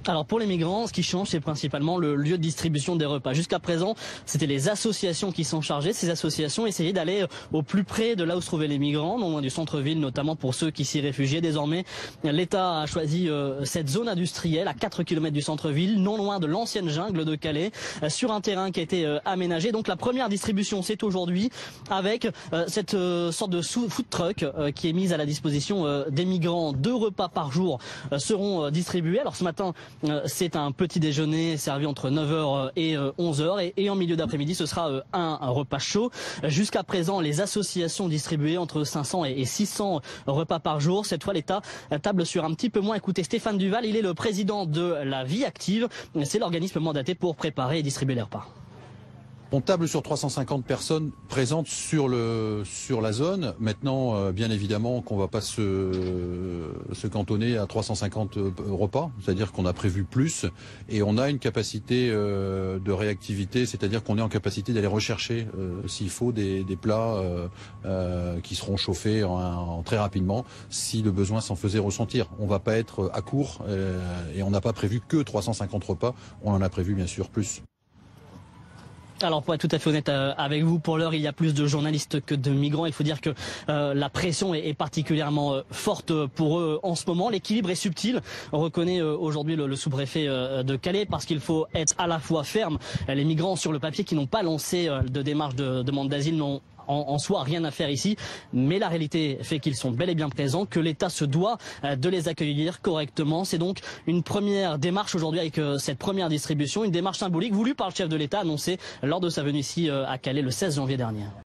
Alors pour les migrants, ce qui change, c'est principalement le lieu de distribution des repas. Jusqu'à présent, c'était les associations qui s'en chargeaient. Ces associations essayaient d'aller au plus près de là où se trouvaient les migrants, non loin du centre-ville, notamment pour ceux qui s'y réfugiaient. Désormais, l'État a choisi cette zone industrielle à 4 km du centre-ville, non loin de l'ancienne jungle de Calais, sur un terrain qui a été aménagé. Donc la première distribution, c'est aujourd'hui avec cette sorte de food truck qui est mise à la disposition des migrants. 2 repas par jour seront distribués. Alors ce matin, c'est un petit déjeuner servi entre 9h et 11h et en milieu d'après-midi ce sera un repas chaud. Jusqu'à présent les associations distribuaient entre 500 et 600 repas par jour. Cette fois l'État table sur un petit peu moins. Écoutez Stéphane Duval, il est le président de la Vie Active. C'est l'organisme mandaté pour préparer et distribuer les repas. On table sur 350 personnes présentes sur la zone. Maintenant, bien évidemment qu'on ne va pas se cantonner à 350 repas, c'est-à-dire qu'on a prévu plus et on a une capacité de réactivité, c'est-à-dire qu'on est en capacité d'aller rechercher s'il faut des plats qui seront chauffés très rapidement si le besoin s'en faisait ressentir. On ne va pas être à court et on n'a pas prévu que 350 repas, on en a prévu bien sûr plus. Alors pour être tout à fait honnête avec vous, pour l'heure il y a plus de journalistes que de migrants. Il faut dire que la pression est particulièrement forte pour eux en ce moment. L'équilibre est subtil, reconnaît aujourd'hui le sous-préfet de Calais, parce qu'il faut être à la fois ferme. Les migrants sur le papier qui n'ont pas lancé de démarche de demande d'asile n'ont en soi rien à faire ici, mais la réalité fait qu'ils sont bel et bien présents, que l'État se doit de les accueillir correctement. C'est donc une première démarche aujourd'hui avec cette première distribution, une démarche symbolique voulue par le chef de l'État annoncée lors de sa venue ici à Calais le 16 janvier dernier.